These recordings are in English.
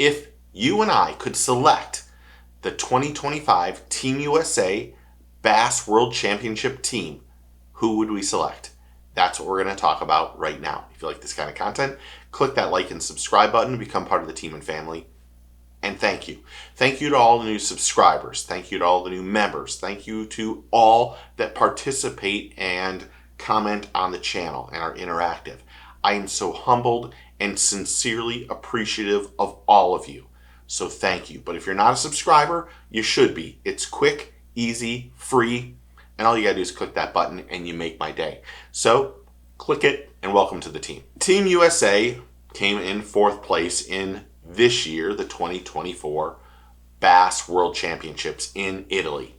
If you and I could select the 2025 Team USA Bass World Championship team, who would we select? That's what we're going to talk about right now. If you like this kind of content, click that like and subscribe button to become part of the team and family. And thank you. Thank you to all the new subscribers. Thank you to all the new members. Thank you to all that participate and comment on the channel and are interactive. I am so humbled and sincerely appreciative of all of you. So thank you. But if you're not a subscriber, you should be. It's quick, easy, free, and all you gotta do is click that button and you make my day. So click it and welcome to the team. Team USA came in 4th place in this year, the 2024 Bass World Championships in Italy.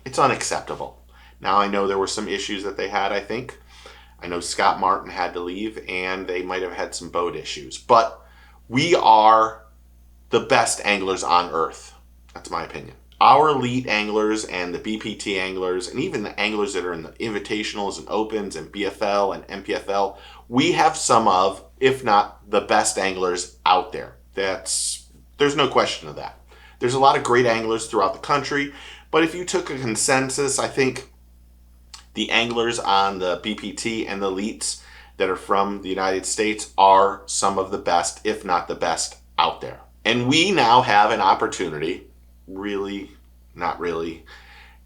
It's unacceptable. Now, I know there were some issues that they had, I think. I know Scott Martin had to leave, and they might have had some boat issues. But we are the best anglers on earth. That's my opinion. Our elite anglers and the BPT anglers, and even the anglers that are in the invitationals and opens and BFL and MPFL, we have some of, if not the best anglers out there. There's no question of that. There's a lot of great anglers throughout the country, but if you took a consensus, I think the anglers on the BPT and the elites that are from the United States are some of the best, if not the best, out there. And we now have an opportunity, really, not really,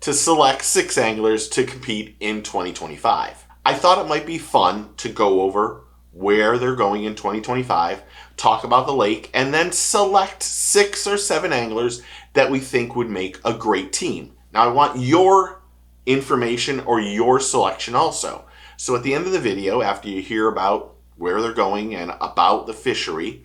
to select 6 anglers to compete in 2025. I thought it might be fun to go over where they're going in 2025, talk about the lake, and then select 6 or 7 anglers that we think would make a great team. Now, I want your information or your selection also. So at the end of the video, after you hear about where they're going and about the fishery,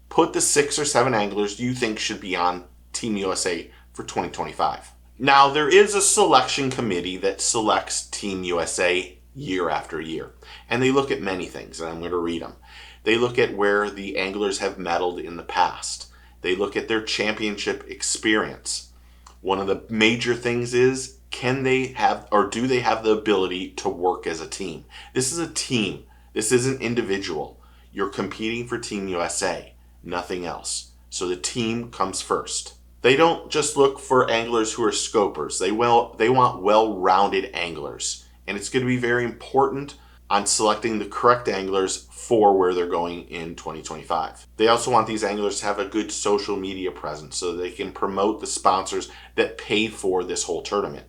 put the 6 or 7 anglers you think should be on Team USA for 2025. Now, there is a selection committee that selects Team USA year after year. And they look at many things, and I'm going to read them. They look at where the anglers have medaled in the past. They look at their championship experience. One of the major things is, can they have, or do they have the ability to work as a team? This is a team. This isn't individual. You're competing for Team USA, nothing else. So the team comes first. They don't just look for anglers who are scopers. They want well-rounded anglers. And it's going to be very important on selecting the correct anglers for where they're going in 2025. They also want these anglers to have a good social media presence so they can promote the sponsors that pay for this whole tournament.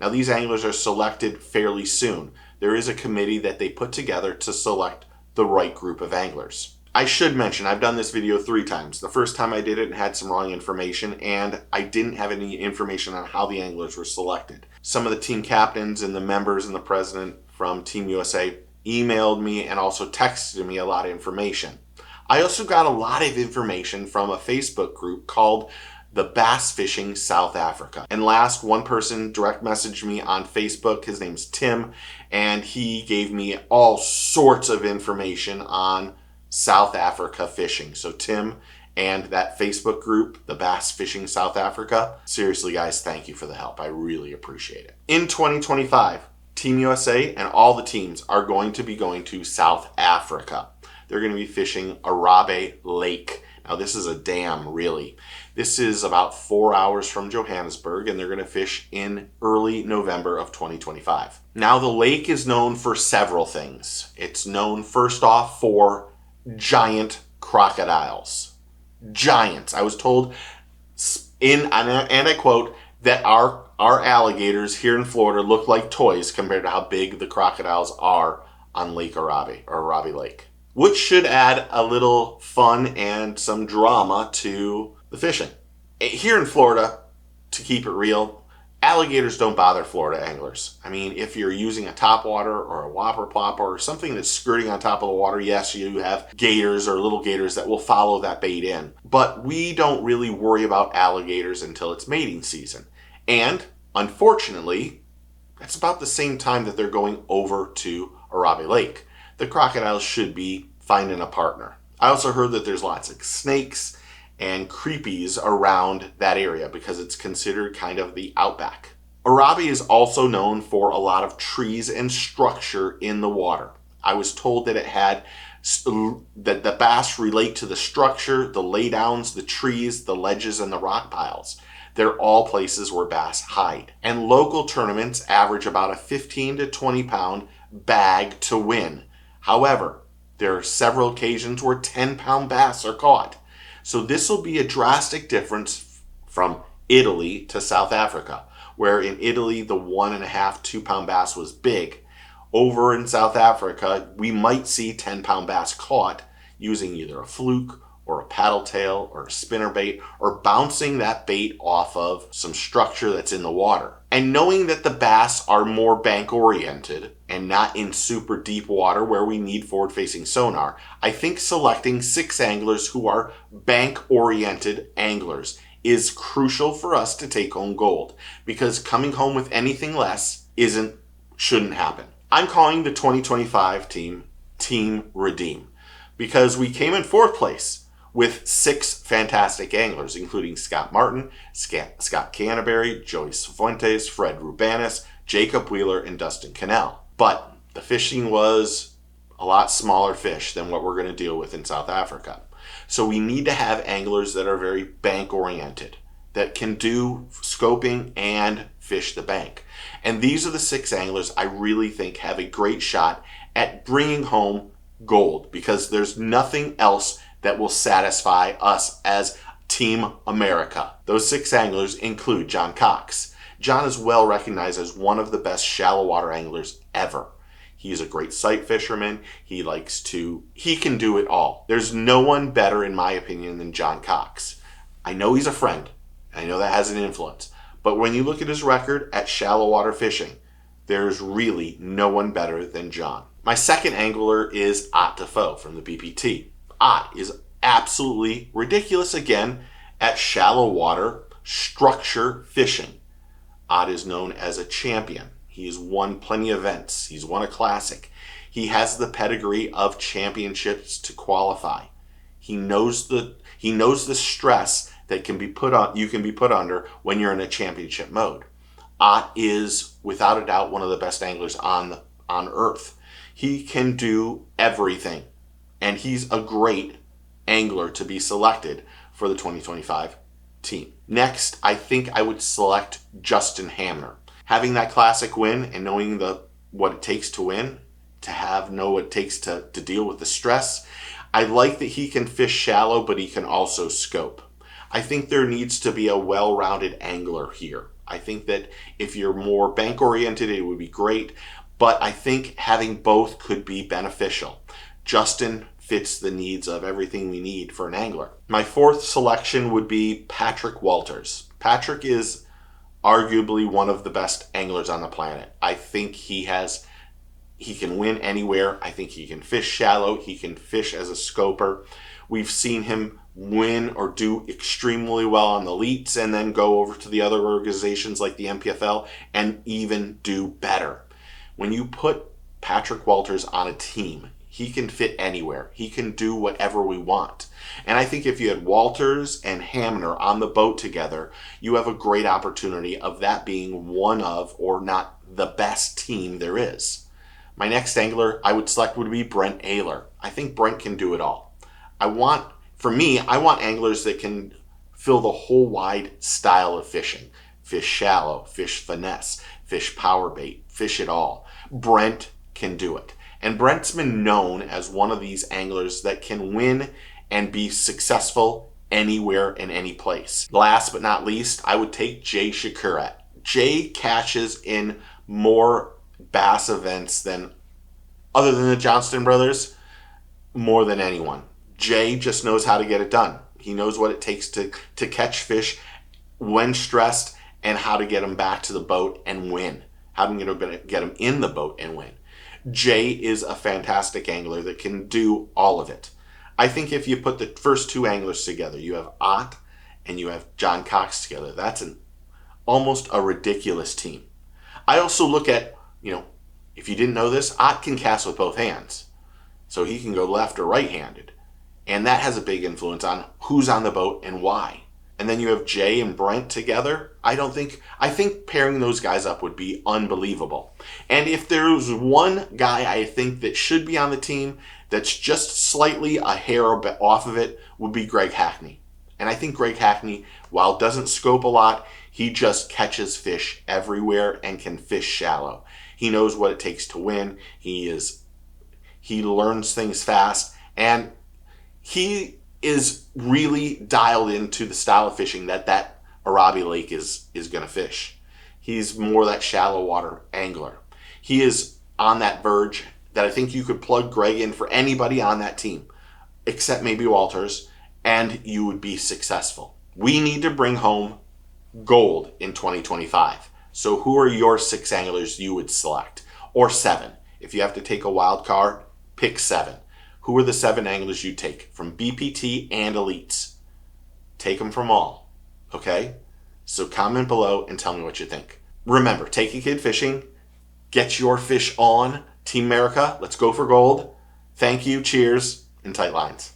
Now, these anglers are selected fairly soon. There is a committee that they put together to select the right group of anglers. I should mention, I've done this video 3 times. The first time I did it had some wrong information, and I didn't have any information on how the anglers were selected. Some of the team captains and the members and the president from Team USA emailed me and also texted me a lot of information. I also got a lot of information from a Facebook group called the Bass Fishing South Africa. And last, one person direct messaged me on Facebook. His name's Tim, and he gave me all sorts of information on South Africa fishing. So Tim and that Facebook group, the Bass Fishing South Africa, seriously guys, thank you for the help. I really appreciate it. In 2025, Team USA and all the teams are going to be going to South Africa. They're going to be fishing Arabie Lake. Now, this is a dam, really. This is about 4 hours from Johannesburg, and they're going to fish in early November of 2025. Now, the lake is known for several things. It's known, first off, for giant crocodiles. Giants. I was told, and I quote, that our alligators here in Florida look like toys compared to how big the crocodiles are on Lake Arabie, or Arabie Lake, which should add a little fun and some drama to the fishing. Here in Florida, to keep it real, alligators don't bother Florida anglers. I mean, if you're using a topwater or a whopper plopper or something that's skirting on top of the water, yes, you have gators or little gators that will follow that bait in. But we don't really worry about alligators until it's mating season. And unfortunately, that's about the same time that they're going over to Arabie Lake. The crocodiles should be finding a partner. I also heard that there's lots of snakes and creepies around that area because it's considered kind of the outback. Arabie is also known for a lot of trees and structure in the water. I was told that it had That the bass relate to the structure, the laydowns, the trees, the ledges, and the rock piles. They're all places where bass hide. And local tournaments average about a 15 to 20 pound bag to win. However, there are several occasions where 10-pound bass are caught. So this will be a drastic difference from Italy to South Africa, where in Italy the 1.5, 2-pound bass was big. Over in South Africa, we might see 10-pound bass caught using either a fluke or a paddle tail or a spinner bait, or bouncing that bait off of some structure that's in the water. And knowing that the bass are more bank oriented and not in super deep water where we need forward facing sonar, I think selecting 6 anglers who are bank oriented anglers is crucial for us to take home gold, because coming home with anything less shouldn't happen. I'm calling the 2025 Team Redeem, because we came in 4th place with 6 fantastic anglers, including Scott Martin, Scott Canterbury, Joyce Fuentes, Fred Rubanis, Jacob Wheeler, and Dustin Cannell. But the fishing was a lot smaller fish than what we're going to deal with in South Africa. So we need to have anglers that are very bank oriented, that can do scoping and fish the bank. And these are the 6 anglers I really think have a great shot at bringing home gold, because there's nothing else that will satisfy us as Team America. Those 6 anglers include John Cox. John is well recognized as one of the best shallow water anglers ever. He's a great sight fisherman. He can do it all. There's no one better, in my opinion, than John Cox. I know he's a friend. I know that has an influence. But when you look at his record at shallow water fishing, there's really no one better than John. My second angler is Ott Defoe from the BPT. Ott is absolutely ridiculous again at shallow water structure fishing. Ott is known as a champion. He's won plenty of events. He's won a classic. He has the pedigree of championships to qualify. He knows the stress that you can be put under when you're in a championship mode. Ott is without a doubt one of the best anglers on earth. He can do everything, and he's a great angler to be selected for the 2025 team. Next, I think I would select Justin Hamner. Having that classic win and knowing what it takes to win, know what it takes to deal with the stress. I like that he can fish shallow, but he can also scope. I think there needs to be a well-rounded angler here. I think that if you're more bank-oriented, it would be great, but I think having both could be beneficial. Justin fits the needs of everything we need for an angler. My 4th selection would be Patrick Walters. Patrick is arguably one of the best anglers on the planet. I think he can win anywhere. I think he can fish shallow. He can fish as a scoper. We've seen him win or do extremely well on the elites and then go over to the other organizations like the MPFL and even do better. When you put Patrick Walters on a team, he can fit anywhere. He can do whatever we want. And I think if you had Walters and Hamner on the boat together, you have a great opportunity of that being one of, or not the best team there is. My next angler I would select would be Brent Ayler. I think Brent can do it all. I want anglers that can fill the whole wide style of fishing. Fish shallow, fish finesse, fish power bait, fish it all. Brent can do it. And Brent's been known as one of these anglers that can win and be successful anywhere in any place. Last but not least, I would take Jay Shakurat. Jay catches in more bass events other than the Johnston brothers, more than anyone. Jay just knows how to get it done. He knows what it takes to catch fish when stressed and how to get them back to the boat and win. How to get them in the boat and win. Jay is a fantastic angler that can do all of it. I think if you put the first 2 anglers together, you have Ott and you have John Cox together. That's almost a ridiculous team. I also look at, if you didn't know this, Ott can cast with both hands. So he can go left or right-handed. And that has a big influence on who's on the boat and why. and then you have Jay and Brent together, I think pairing those guys up would be unbelievable. And if there's one guy I think that should be on the team that's just slightly a hair off of it, would be Greg Hackney. And I think Greg Hackney, while doesn't scope a lot, he just catches fish everywhere and can fish shallow. He knows what it takes to win. He learns things fast, and he is really dialed into the style of fishing that Arabie Lake is going to fish. He's more that shallow water angler. He is on that verge that I think you could plug Greg in for anybody on that team, except maybe Walters, and you would be successful. We need to bring home gold in 2025. So who are your 6 anglers you would select? Or 7. If you have to take a wild card, pick 7. Who are the 7 anglers you take from BPT and elites? Take them from all, okay? So comment below and tell me what you think. Remember, take a kid fishing, get your fish on. Team America, let's go for gold. Thank you, cheers, and tight lines.